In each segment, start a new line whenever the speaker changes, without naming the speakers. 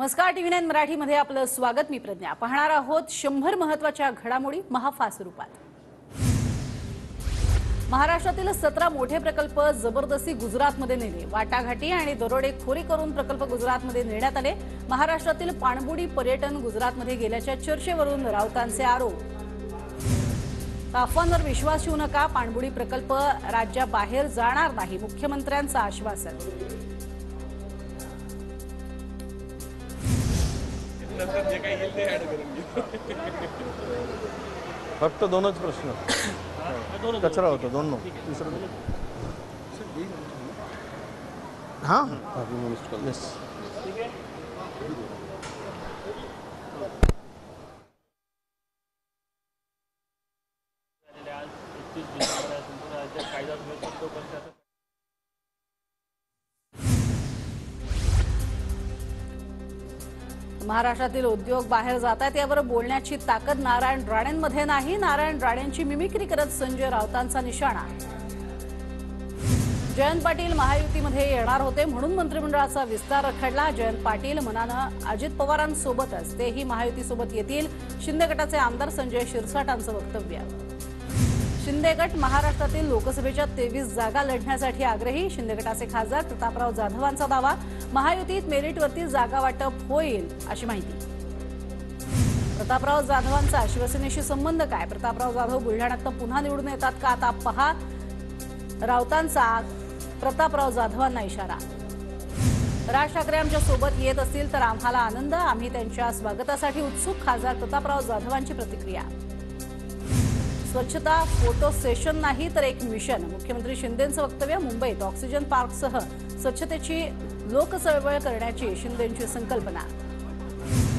नमस्कार, TV9 मराठीमध्ये आपलं स्वागत। मी प्रज्ञा। पाहणार आहोत 100 महत्त्वाच्या घडामोडी महाफास रूपात। महाराष्ट्रातील 17 मोठे प्रकल्प जबरदस्ती गुजरातमध्ये नेले। वाटाघाटी आणि दरोडेखोरी करून प्रकल्प गुजरातमध्ये नेण्यात आले। महाराष्ट्रातील पाणबुडी पर्यटन गुजरातमध्ये गेल्याच्या चर्चेवरून राऊतांचे आरोप। अफवांवर विश्वास ठेवू नका, पाणबुडी प्रकल्प राज्याबाहेर जाणार नाही, मुख्यमंत्र्यांचं आश्वासन।
फक्त दोनच प्रश्न कचरा होता, दोन तिसरं हां येस।
महाराष्ट्रातील उद्योग बाहेर जात आहेत यावर बोलण्याची ताकद नारायण राणेंमध्ये नाही। नारायण राणेंची मिमिक्री करत संजय राऊतांचा निशाणा। जयंत पाटील महायुतीमध्ये येणार होते म्हणून मंत्रिमंडळाचा विस्तार रखडला। जयंत पाटील मनानं अजित पवारांसोबतच तेही महायुतीसोबत येतील, शिंदे गटाचे आमदार संजय शिरसाटांचं वक्तव्य। शिंदे गट महाराष्ट्रातील लोकसभेच्या 23 जागा लढण्यासाठी आग्रही। शिंदे गटाचे खासदार प्रतापराव जाधवांचा दावा, महायुतीत मेरिटवरती जागा वाटप होईल अशी माहिती। प्रतापराव जाधवांचा शिवसेनेशी संबंध काय? प्रतापराव जाधव बुलढाण्यात पुन्हा निवडून येतात का? आता पहा राऊतांचा प्रतापराव जाधवांना इशारा। राज ठाकरे आमच्या सोबत येत असतील तर आम्हाला आनंद, आम्ही त्यांच्या स्वागतासाठी उत्सुक। खासदार प्रतापराव जाधवांची प्रतिक्रिया। स्वच्छता फोटो सेशन नाही तर एक मिशन, मुख्यमंत्री शिंदेंचं वक्तव्य। मुंबईत ऑक्सिजन पार्कसह स्वच्छतेची लोकचळवळ करण्याची शिंदेंची संकल्पना।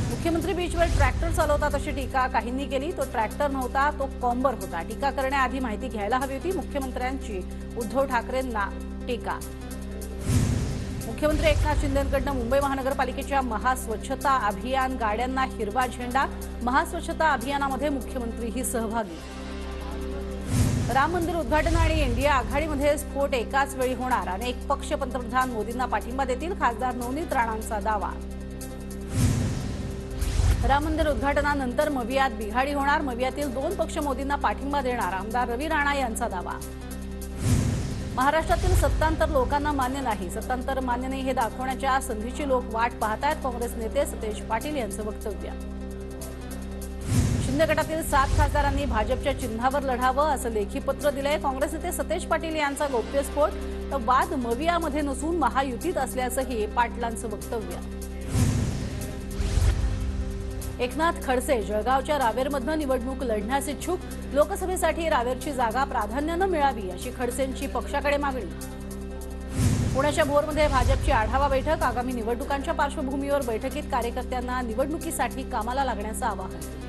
मुख्यमंत्री बीचवर ट्रॅक्टर चालवतात अशी टीका काहींनी केली। तो ट्रॅक्टर नव्हता, तो कॉम्बर होता। टीका करण्याआधी माहिती घ्यायला हवी होती, मुख्यमंत्र्यांची उद्धव ठाकरेंना टीका। मुख्यमंत्री एकनाथ शिंदेंकडून मुंबई महानगरपालिकेच्या महास्वच्छता अभियान गाड्यांना हिरवा झेंडा। महास्वच्छता अभियानामध्ये मुख्यमंत्रीही सहभागी। राम मंदिर उद्घाटन आणि इंडिया आघाडीमध्ये स्फोट एकाच वेळी होणार, अनेक पक्ष पंतप्रधान मोदींना पाठिंबा देतील, खासदार नवनीत राणांचा दावा। राम मंदिर उद्घाटनानंतर मवियात बिघाडी होणार, मवियातील 2 पक्ष मोदींना पाठिंबा देणार, आमदार रवी राणा यांचा दावा। महाराष्ट्रातील सत्तांतर लोकांना मान्य नाही, सत्तांतर मान्य नाही हे दाखवण्याच्या संधीची लोक वाट पाहतायत, काँग्रेस नेते सतेज पाटील यांचं वक्तव्य। शिंदे गटातील 7 खासदारांनी भाजपच्या चिन्हावर लढावं असं लेखी पत्र दिलंय। काँग्रेस नेते सतेज पाटील यांचा गौप्यस्फोट, तर वाद मवियामध्ये नसून महायुतीत असल्याचंही पाटलांचं वक्तव्य। एकनाथ खडसे जळगावच्या रावेरमधनं निवडणूक लढण्यास इच्छुक, लोकसभेसाठी रावेरची जागा प्राधान्यानं मिळावी अशी खडसेंची पक्षाकडे मागणी। पुण्याच्या भोरमध्ये भाजपची आढावा बैठक, आगामी निवडणुकांच्या पार्श्वभूमीवर बैठकीत कार्यकर्त्यांना निवडणुकीसाठी कामाला लागण्याचं आवाहन।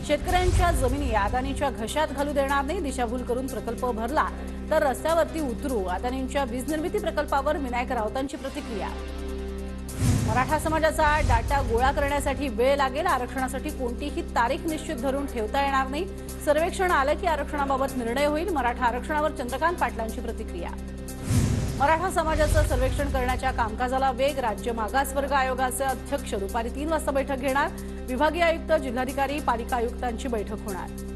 शेतकऱ्यांच्या जमिनी अदानीच्या घशात घालू देणार नाही, दिशाभूल करून प्रकल्प भरला तर रस्त्यावरती उतरू, अदानींच्या वीज निर्मिती प्रकल्पावर विनायक राऊतांची प्रतिक्रिया। मराठा समाजाचा डाटा गोळा करण्यासाठी वेळ लागेल, आरक्षणासाठी कोणतीही तारीख निश्चित धरून ठेवता येणार नाही, सर्वेक्षण आलं की आरक्षणाबाबत निर्णय होईल, मराठा आरक्षणावर चंद्रकांत पाटलांची प्रतिक्रिया। मराठा समाजाचं सर्वेक्षण करण्याच्या कामकाजाला वेग, राज्य मागासवर्ग आयोगाचे अध्यक्ष दुपारी 3 वाजता बैठक घेणार, विभागीय आयुक्त, जिल्हाधिकारी, पालिका आयुक्तांची बैठक होणार।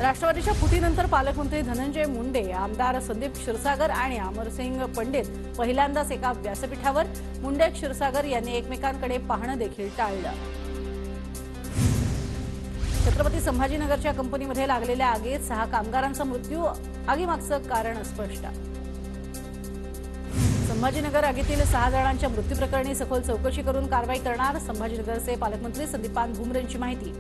राष्ट्रवादीच्या फुटीनंतर पालकमंत्री धनंजय मुंडे, आमदार संदीप क्षीरसागर आणि अमरसिंग पंडित पहिल्यांदाच एका व्यासपीठावर। मुंडे क्षीरसागर यांनी एकमेकांकडे पाहणं देखील टाळलं। छत्रपती संभाजीनगरच्या कंपनीमध्ये लागलेल्या आगीत 6 कामगारांचा मृत्यू, आगीमागचं कारण अस्पष्ट। संभाजीनगर आगीतील 6 जणांच्या मृत्यू प्रकरणी सखोल चौकशी करून कारवाई करणार, संभाजीनगरचे पालकमंत्री संदीपान भुमरेंची माहिती।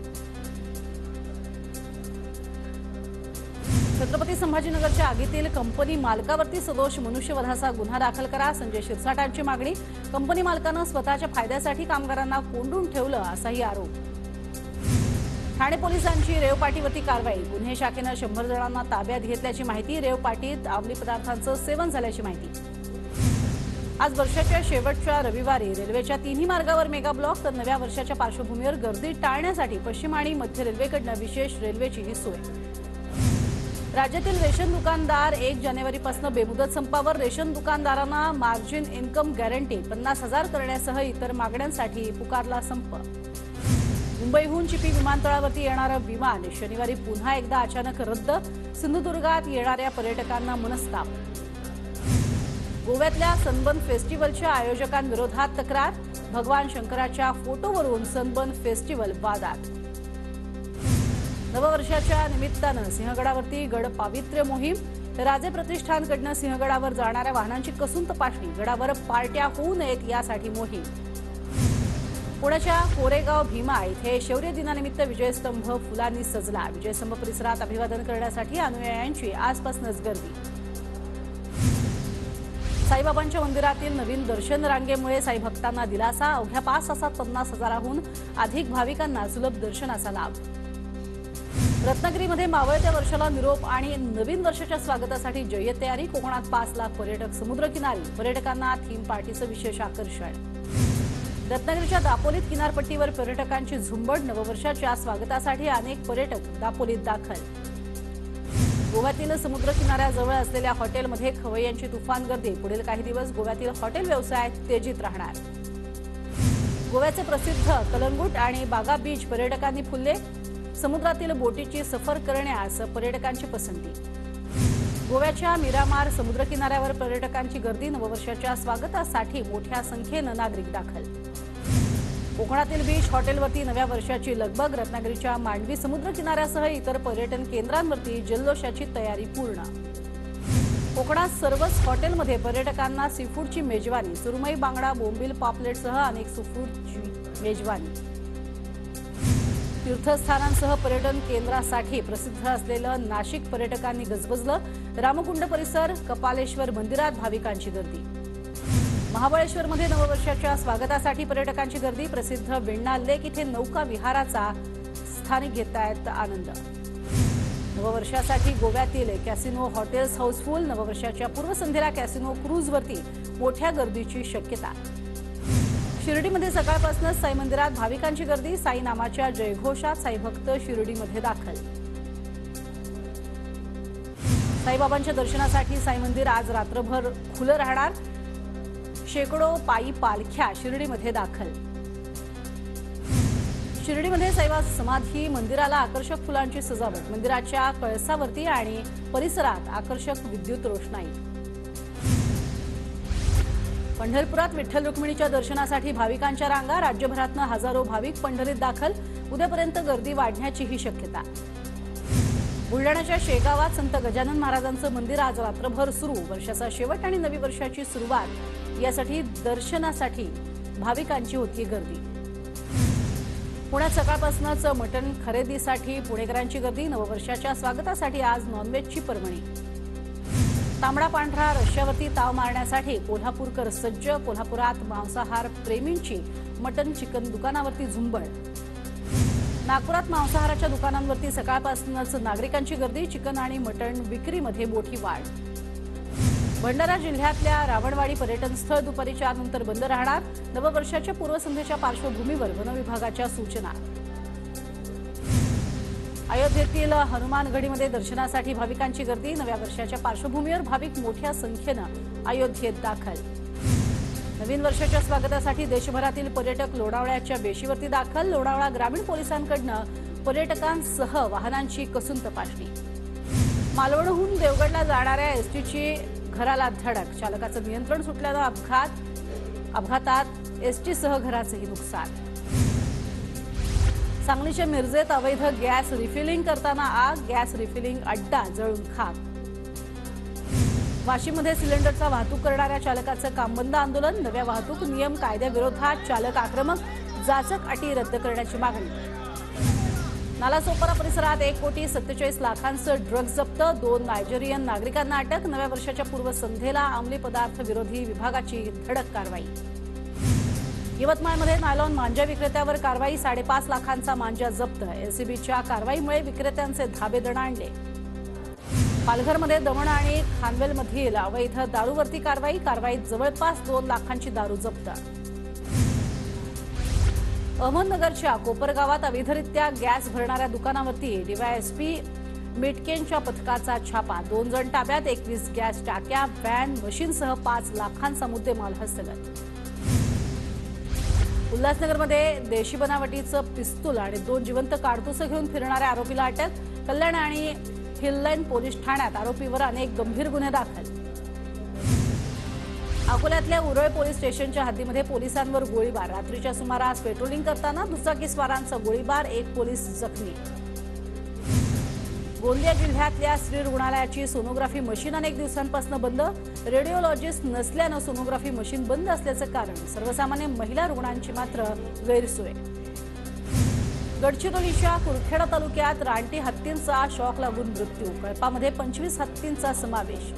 छत्रपती संभाजीनगरच्या आगीतील कंपनी मालकावरती सदोष मनुष्यवधाचा गुन्हा दाखल करा, संजय शिरसाटांची मागणी। कंपनी मालकानं स्वतःच्या फायद्यासाठी कामगारांना कोंडून ठेवलं असाही आरोप। ठाणे पोलिसांची रेवपाटीवरती कारवाई, गुन्हे शाखेनं 100 जणांना ताब्यात घेतल्याची माहिती। रेवपाटीत अंमली पदार्थांचं सेवन झाल्याची माहिती। आज वर्षाच्या शेवटच्या रविवारी रेल्वेच्या 3ही मार्गावर मेगा ब्लॉक, तर नव्या वर्षाच्या पार्श्वभूमीवर गर्दी टाळण्यासाठी पश्चिम आणि मध्य रेल्वेकडून विशेष रेल्वेची ही सोय। राज्यातील रेशन दुकानदार 1 जानेवारीपासून बेमुदत संपावर. रेशन दुकानदारांना मार्जिन इन्कम गॅरंटी 50,000 करण्यासह इतर मागण्यांसाठी पुकारला संप. मुंबईहून चिपी विमानतळावरती येणारं विमान शनिवारी पुन्हा एकदा अचानक रद्द. सिंधुदुर्गात येणाऱ्या पर्यटकांना मनस्ताप. गोव्यातल्या सनबर्न फेस्टिव्हलच्या आयोजकांविरोधात तक्रार. भगवान शंकराच्या फोटोवरून सनबर्न फेस्टिव्हल वादात. नववर्षाच्या निमित्तानं सिंहगडावरती गड पावित्र्य मोहीम. राजे प्रतिष्ठानकडनं सिंहगडावर जाणाऱ्या वाहनांची कसून तपासणी. गडावर पार्ट्या होऊ नयेत यासाठी मोहीम. पुण्याच्या कोरेगाव भीमा इथे शौर्य दिनानिमित्त विजयस्तंभ फुलांनी सजला. विजयस्तंभ परिसरात अभिवादन करण्यासाठी अनुयायांची आजपासूनच गर्दी. साईबाबांच्या मंदिरातील नवीन दर्शन रांगेमुळे साई भक्तांना दिलासा. अवघ्या 5 तासात 50,000हून अधिक भाविकांना सुलभ दर्शनाचा लाभ. रत्नागिरीमध्ये मावळत्या वर्षाला निरोप आणि नवीन वर्षाच्या स्वागतासाठी जय्यत तयारी. कोकणात 5 लाख पर्यटक समुद्रकिनारी. पर्यटकांना थीम पार्टीचं विशेष आकर्षण. रत्नागिरीच्या दापोलीत किनारपट्टीवर पर्यटकांची झुंबड. नववर्षाच्या स्वागतासाठी अनेक पर्यटक दापोलीत दाखल. गोव्यातील समुद्र किनाऱ्याजवळ असलेल्या हॉटेलमध्ये खवय्यांची तुफान गर्दी. पुढील काही दिवस गोव्यातील हॉटेल व्यवसाय तेजीत राहणार. गोव्याचे प्रसिद्ध कलंगूट आणि बागा बीच पर्यटकांनी फुलले. समुद्रातील बोटीची सफर करण्यास पर्यटकांची पसंती. गोव्याच्या मिरामार समुद्र किनाऱ्यावर पर्यटकांची गर्दी. नववर्षाच्या स्वागतासाठी मोठ्या संख्येनं नागरिक दाखल. कोकणातील बीच हॉटेलवरती नव्या वर्षाची लगबग. रत्नागिरीच्या मांडवी समुद्र किनाऱ्यासह इतर पर्यटन केंद्रांवरती जल्लोषाची तयारी पूर्ण. कोकणात सर्वच हॉटेलमध्ये पर्यटकांना सीफूडची मेजवानी. सुरमई, बांगडा, बोंबील, पापलेटसह अनेक सीफूडची मेजवानी. तीर्थस्थानांसह पर्यटन केंद्रासाठी प्रसिद्ध असलेलं नाशिक पर्यटकांनी गजबजलं. रामकुंड परिसर, कपालेश्वर मंदिरात भाविकांची गर्दी. महाबळेश्वरमध्ये नववर्षाच्या स्वागतासाठी पर्यटकांची गर्दी. प्रसिद्ध वेण्णा लेक इथे नौका विहाराचा स्थानिक घेतायत आनंद. नववर्षासाठी गोव्यातील कॅसिनो हॉटेल्स हाऊसफुल. नववर्षाच्या पूर्वसंध्येला कॅसिनो क्रूजवरती मोठ्या गर्दीची शक्यता. शिर्डीमध्ये सकाळपासूनच साई मंदिरात भाविकांची गर्दी. साई नामाच्या जयघोषात साई भक्त शिर्डीमध्ये दाखल. साईबाबांच्या दर्शनासाठी साई मंदिर आज रात्रभर खुलं राहणार. शेकडो पायी पालख्या शिर्डीमध्ये दाखल. शिर्डीमध्ये साईबाबा समाधी मंदिराला आकर्षक फुलांची सजावट. मंदिराच्या कळसावरती आणि परिसरात आकर्षक विद्युत रोषणाई. पंढरपुरात विठ्ठल रुक्मिणीच्या दर्शनासाठी भाविकांच्या रांगा. राज्यभरातून हजारो भाविक पंढरीत दाखल. उद्यापर्यंत गर्दी वाढण्याचीही शक्यता. बुलढाण्याच्या शेगावात संत गजानन महाराजांचं मंदिर आज रात्रभर सुरू. वर्षाचा शेवट आणि नवी वर्षाची सुरुवात यासाठी दर्शनासाठी भाविकांची होती गर्दी. पुण्यात सकाळपासूनच मटण खरेदीसाठी पुणेकरांची गर्दी. नववर्षाच्या स्वागतासाठी आज नॉनव्हेजची पर्वणी. तांबडा पांढरा रश्श्यावरती ताव मारण्यासाठी कोल्हापूरकर सज्ज. कोल्हापुरात मांसाहार प्रेमींची मटण चिकन दुकानावरती झुंबड. नागपुरात मांसाहाराच्या दुकानांवरती सकाळपासूनच नागरिकांची गर्दी. चिकन आणि मटण विक्रीमध्ये मोठी वाढ. भंडारा जिल्ह्यातल्या रावणवाडी पर्यटन स्थळ दुपारी 4 नंतर बंद राहणार. नववर्षाच्या पूर्वसंध्येच्या पार्श्वभूमीवर वनविभागाच्या सूचना. अयोध्येतील हनुमानगढीमध्ये दर्शनासाठी भाविकांची गर्दी. नव्या वर्षाच्या पार्श्वभूमीवर भाविक मोठ्या संख्येनं अयोध्येत दाखल. नवीन वर्षाच्या स्वागतासाठी देशभरातील पर्यटक लोणावळ्याच्या बेशीवरती दाखल. लोणावळा ग्रामीण पोलिसांकडनं पर्यटकांसह वाहनांची कसून तपासणी. मालवणहून देवगडला जाणाऱ्या एसटीची घराला धडक. चालकाचं नियंत्रण सुटल्यानं अपघातात एसटीसह घराचंही नुकसान. सांगलीच्या मिरजेत अवैध गॅस रिफिलिंग करताना आग. गॅस रिफिलिंग अड्डा जळून खाक. वाशीमध्ये सिलेंडरचा वाहतूक करणाऱ्या चालकाचं कामबंद आंदोलन. नव्या वाहतूक नियम कायद्याविरोधात चालक आक्रमक. जाचक अटी रद्द करण्याची मागणी. नालासोपारा परिसरात 1,47,00,000 ड्रग्ज जप्त. 2 नायजेरियन नागरिकांना अटक. नव्या वर्षाच्या पूर्वसंध्येला अंमली पदार्थ विरोधी विभागाची धडक कारवाई. यवतमाळमध्ये नायलॉन मांजा विक्रेत्यावर कारवाई. 5.5 लाखांचा मांजा जप्त. एलसीबीच्या कारवाईमुळे विक्रेत्यांचे धाबे दणाणले. पालघरमध्ये दमण आणि खानवेलमधील अवैध दारूवरती कारवाईत जवळपास 2 लाखांची दारू जप्त. अहमदनगरच्या कोपरगावात अवैधरित्या गॅस भरणाऱ्या दुकानावरती डीवायएसपी मिटकेनच्या पथकाचा छापा, 2 जण ताब्यात, 21 गॅस टाक्या, व्हॅन, मशीनसह 5 लाखांचा मुद्देमाल हस्तगत. उल्हासनगरमध्ये देशी बनावटीचं पिस्तूल आणि 2 जिवंत काडतुसं घेऊन फिरणाऱ्या आरोपीला अटक. कल्याण आणि हिललाईन पोलीस ठाण्यात आरोपीवर अनेक गंभीर गुन्हे दाखल. अकोल्यातल्या उरळ पोलीस स्टेशनच्या हद्दीमध्ये पोलिसांवर गोळीबार, रात्रीच्या सुमारास पेट्रोलिंग करताना दुचाकीस्वारांचा गोळीबार, 1 पोलीस जखमी. गोंदिया जिल्ह्यातल्या स्त्री रुग्णालयाची सोनोग्राफी मशीन अनेक दिवसांपासून बंद. रेडिओलॉजिस्ट नसल्यानं सोनोग्राफी मशीन बंद असल्याचं कारण, सर्वसामान्य महिला रुग्णांची मात्र गैरसोय. गडचिरोलीच्या कुरखेडा तालुक्यात रानटी हत्तींचा शॉक लागून मृत्यू, कळपामध्ये 25 हत्तींचा समावेश.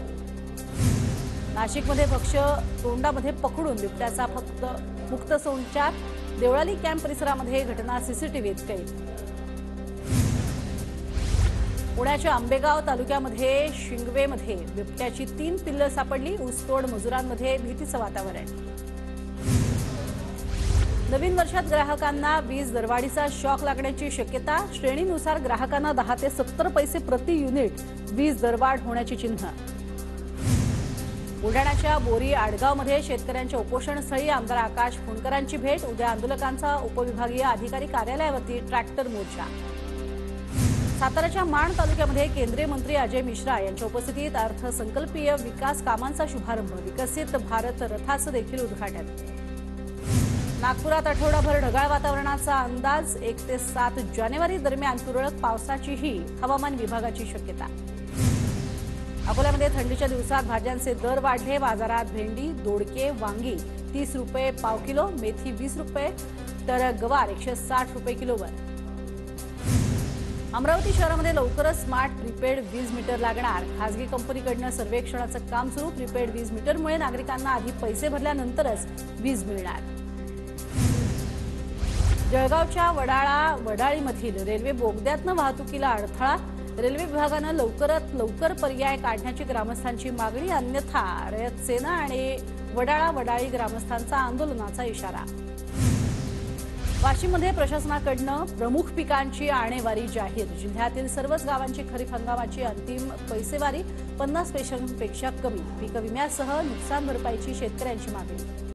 नाशिकमध्ये पक्ष तोंडामध्ये पकडून बिबट्याचा फक्त मुक्त संचार, देवळाली कॅम्प परिसरामध्ये घटना सीसीटीव्हीत कैद. पुण्याच्या आंबेगाव तालुक्यामध्ये शिंगवेमध्ये बिबट्याची 3 पिल्लं सापडली, ऊसतोड मजुरांमध्ये भीतीचं वातावरण. नवीन वर्षात ग्राहकांना वीज दरवाढीचा शॉक लागण्याची शक्यता, श्रेणीनुसार ग्राहकांना 10 ते 70 पैसे प्रति युनिट वीज दरवाढ होण्याची चिन्ह. बुलढाण्याच्या बोरी आडगावमध्ये शेतकऱ्यांच्या उपोषणस्थळी आमदार आकाश फुंडकरांची भेट, उद्या आंदोलकांचा उपविभागीय अधिकारी कार्यालयावरती ट्रॅक्टर मोर्चा. साताऱ्याच्या माण तालुक्यामध्ये केंद्रीय मंत्री अजय मिश्रा यांच्या उपस्थितीत अर्थसंकल्पीय विकास कामांचा शुभारंभ, विकसित भारत रथाचं देखील उद्घाटन. नागपुरात आठवडाभर ढगाळ वातावरणाचा अंदाज, 1 ते 7 जानेवारी दरम्यान तुरळक पावसाचीही हवामान विभागाची शक्यता. अकोल्यामध्ये थंडीच्या दिवसात भाज्यांचे दर वाढले, बाजारात भेंडी, दोडके, वांगी 30 रुपये पाव किलो, मेथी 20 रुपये तर गवार 160 रुपये किलोवर. अमरावती शहरामध्ये लवकरच स्मार्ट प्रीपेड वीज मीटर लागणार, खासगी कंपनीकडनं सर्वेक्षणाचं काम सुरू. प्रीपेड वीज मीटरमुळे नागरिकांना आधी पैसे भरल्यानंतरच वीज मिळणार. जळगावच्या वडाळीमधील रेल्वे बोगद्यातनं वाहतुकीला अडथळा, रेल्वे विभागानं लवकरात लवकर पर्याय काढण्याची ग्रामस्थांची मागणी, अन्यथा रयत सेना आणि वडाळी ग्रामस्थांचा आंदोलनाचा इशारा. वाशिममध्ये प्रशासनाकडनं प्रमुख पिकांची आणेवारी जाहीर, जिल्ह्यातील सर्वच गावांची खरीप हंगामाची अंतिम पैसेवारी 50 पैशांपेक्षा कमी, पीक विम्यासह नुकसान भरपाईची शेतकऱ्यांची मागणी.